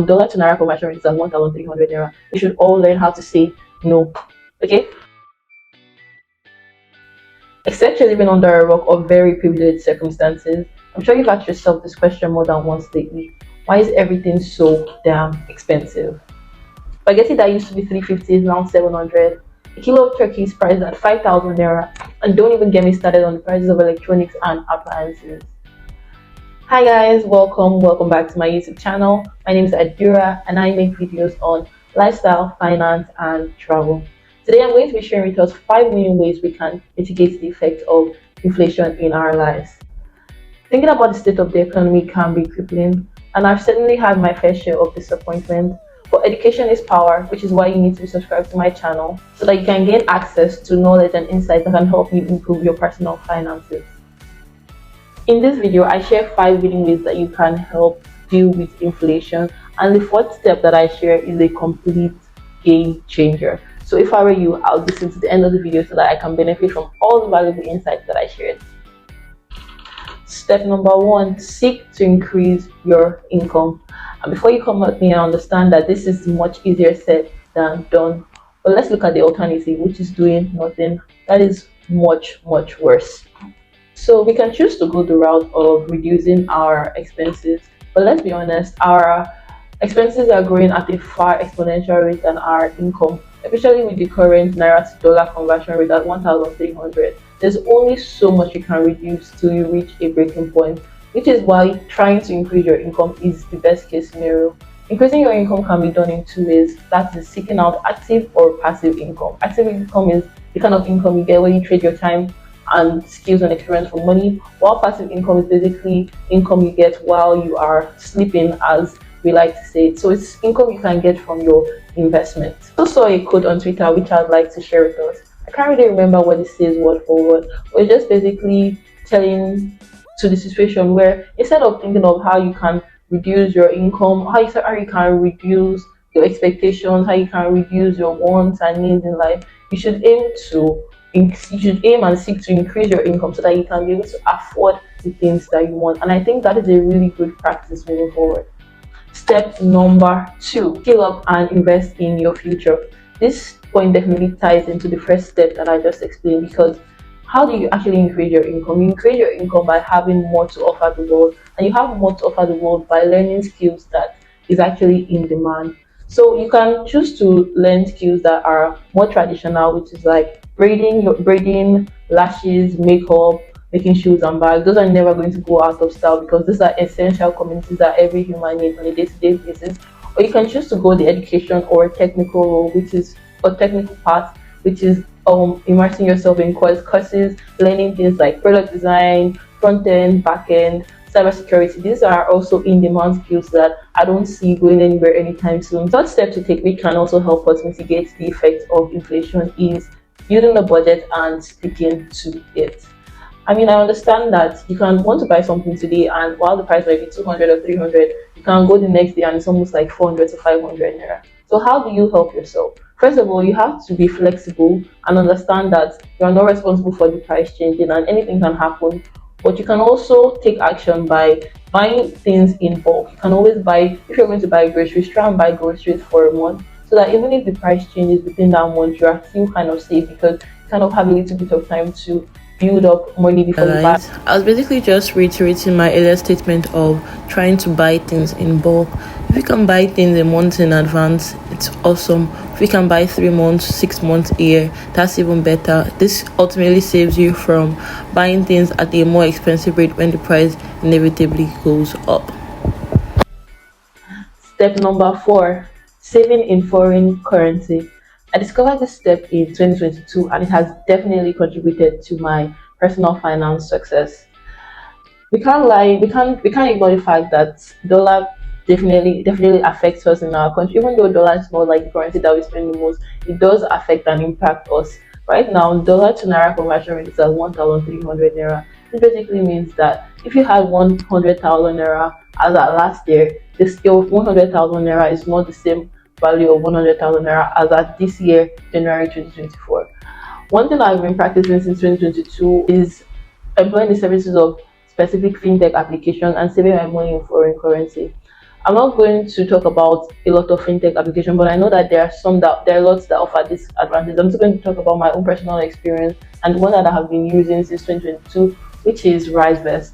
dollar to naira conversion rate is at 1,300 naira. We should all learn how to say no. Okay? Except you're living under a rock or very privileged circumstances, I'm sure you've asked yourself this question more than once lately. Why is everything so damn expensive? Spaghetti that used to be 350 is now 700. A kilo of turkey is priced at 5,000 naira. And don't even get me started on the prices of electronics and appliances. Hi guys, welcome back to my YouTube channel. My name is Adura and I make videos on lifestyle, finance and travel. Today I'm going to be sharing with us 5 million ways we can mitigate the effect of inflation in our lives. Thinking about the state of the economy can be crippling, and I've certainly had my fair share of disappointment. But education is power, which is why you need to be subscribed to my channel so that you can gain access to knowledge and insights that can help you improve your personal finances. In this video, I share 5 winning ways that you can help deal with inflation, and the fourth step that I share is a complete game changer. So if I were you, I'll listen to the end of the video so that I can benefit from all the valuable insights that I shared. Step number 1, seek to increase your income. And before you come at me, I understand that this is much easier said than done. But let's look at the alternative, which is doing nothing. That is much worse. So we can choose to go the route of reducing our expenses, but let's be honest, our expenses are growing at a far exponential rate than our income, especially with the current naira to dollar conversion rate at 1,300. There's only so much you can reduce till you reach a breaking point, which is why trying to increase your income is the best case scenario. Increasing your income can be done in two ways. That is seeking out active or passive income. Active income is the kind of income you get when you trade your time and skills and experience for money, while passive income is basically income you get while you are sleeping, as we like to say. So it's income you can get from your investment. I also saw a quote on Twitter which I'd like to share with us. I can't really remember what it says word for word, but it's just basically telling to the situation where instead of thinking of how you can reduce your income, how you can reduce your expectations, how you can reduce your wants and needs in life, you should aim and seek to increase your income so that you can be able to afford the things that you want. And I think that is a really good practice moving forward. Step number 2, scale up and invest in your future. This point definitely ties into the first step that I just explained, because how do you actually increase your income? You increase your income by having more to offer the world, and you have more to offer the world by learning skills that is actually in demand. So you can choose to learn skills that are more traditional, which is like braiding, lashes, makeup, making shoes and bags. Those are never going to go out of style because these are essential commodities that every human needs on a day-to-day basis. Or you can choose to go the education or technical role, which is a technical path, which is immersing yourself in courses, learning things like product design, front end, back end, cybersecurity. These are also in-demand skills that I don't see going anywhere anytime soon. Third step to take, which can also help us mitigate the effects of inflation, is building a budget and sticking to it. I mean, I understand that you can want to buy something today, and while the price might be 200 or 300, you can go the next day and it's almost like 400 to 500 naira. So, how do you help yourself? First of all, you have to be flexible and understand that you are not responsible for the price changing and anything can happen. But you can also take action by buying things in bulk. You can always buy, if you're going to buy groceries, try and buy groceries for a month so that even if the price changes within that month, you are still kind of safe because you kind of have a little bit of time to build up money before you buy. I was basically just reiterating my earlier statement of trying to buy things in bulk. If you can buy things a month in advance, it's awesome. If you can buy 3 months, 6 months, a year, that's even better. This ultimately saves you from buying things at a more expensive rate when the price inevitably goes up. Step number 4, saving in foreign currency. I discovered this step in 2022 and it has definitely contributed to my personal finance success. We can't lie, we can't ignore the fact that dollar definitely affects us in our country. Even though dollar is not like the currency that we spend the most, it does affect and impact us. Right now, dollar to naira conversion rate is at 1,300 naira. This basically means that if you had 100,000 naira as at last year, the scale of 100,000 naira is not the same value of 100,000 naira as at this year, January 2024. One thing I've been practicing since 2022 is employing the services of specific fintech application and saving my money in foreign currency. I'm not going to talk about a lot of fintech applications, but I know that there are lots that offer this advantage. I'm just going to talk about my own personal experience and one that I have been using since 2022, which is RiseVest.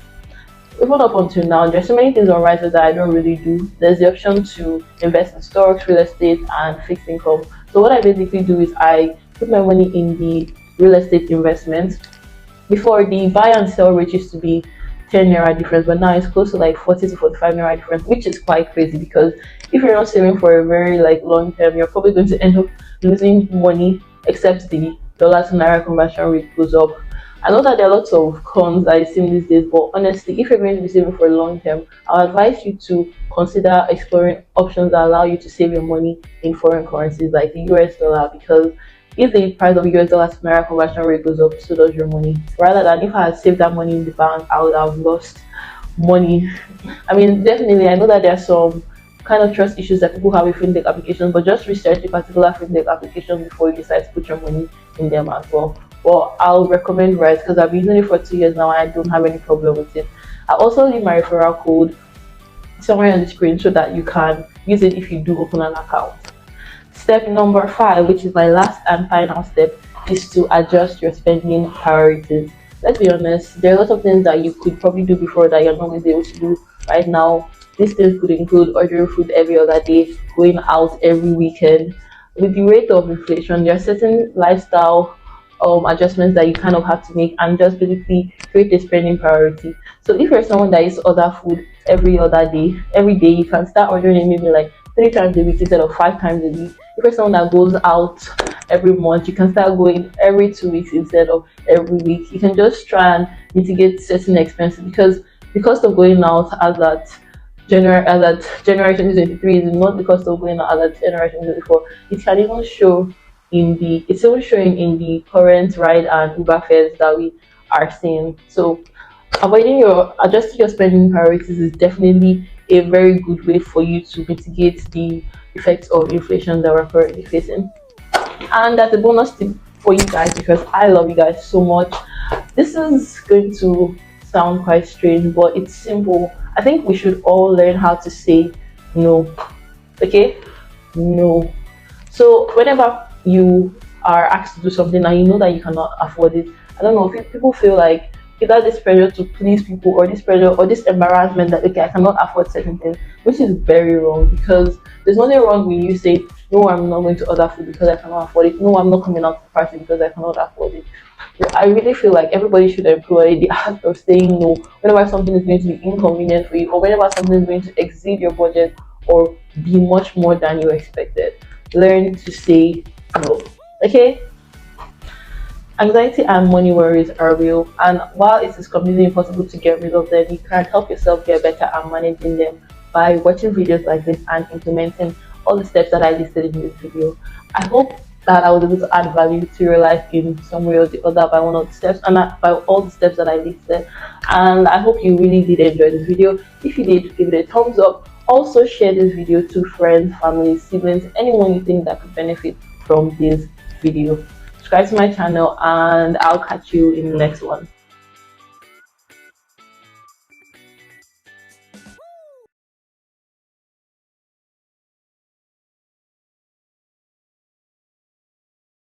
Even up until now, there's so many things on RiseVest that I don't really do. There's the option to invest in stocks, real estate, and fixed income. So what I basically do is I put my money in the real estate investments. Before, the buy and sell rate used to be 10 naira difference, but now it's close to like 40 to 45 naira difference, which is quite crazy because if you're not saving for a very like long term, you're probably going to end up losing money, except the dollar to naira conversion rate goes up. I know that there are lots of cons I see these days, but honestly, if you're going to be saving for a long term, I'll advise you to consider exploring options that allow you to save your money in foreign currencies like the US dollar, because if the price of US dollar to naira conversion rate goes up, so does your money. Rather than if I had saved that money in the bank, I would have lost money. I mean, definitely, I know that there are some kind of trust issues that people have with fintech applications, but just research a particular fintech application before you decide to put your money in them as well. Well, I'll recommend Rise because I've been using it for 2 years now and I don't have any problem with it. I'll also leave my referral code somewhere on the screen so that you can use it if you do open an account. Step number 5, which is my last and final step, is to adjust your spending priorities. Let's be honest, there are lots of things that you could probably do before that you're not going to be able to do right now. These things could include ordering food every other day, going out every weekend. With the rate of inflation, there are certain lifestyle adjustments that you kind of have to make and just basically create a spending priority. So if you're someone that eats other food every other day, every day, you can start ordering it maybe like 3 times a week instead of 5 times a week. If you're someone that goes out every month, you can start going every 2 weeks instead of every week. You can just try and mitigate certain expenses because the cost of going out January 2023 is not the cost of going out as at January 2024. It can even show it's even showing in the current ride and Uber fares that we are seeing. So adjusting your spending priorities is definitely a very good way for you to mitigate the effects of inflation that we're currently facing. And that's a bonus tip for you guys because I love you guys so much. This is going to sound quite strange, but it's simple. I think we should all learn how to say no. Okay? No. So whenever you are asked to do something and you know that you cannot afford it, I don't know, people feel like either this pressure to please people or this pressure or this embarrassment that okay, I cannot afford certain things, which is very wrong because there's nothing wrong when you say no, I'm not going to order food because I cannot afford it. No, I'm not coming out to the party because I cannot afford it. I really feel like everybody should employ the act of saying no whenever something is going to be inconvenient for you or whenever something is going to exceed your budget or be much more than you expected. Learn to say no. Okay? Anxiety and money worries are real, and while it is completely impossible to get rid of them, you can help yourself get better at managing them by watching videos like this and implementing all the steps that I listed in this video. I hope that I was able to add value to your life in some way or the other by one of the steps and by all the steps that I listed. And I hope you really did enjoy this video. If you did, give it a thumbs up. Also share this video to friends, family, siblings, anyone you think that could benefit from this video. Subscribe to my channel and I'll catch you in the next one.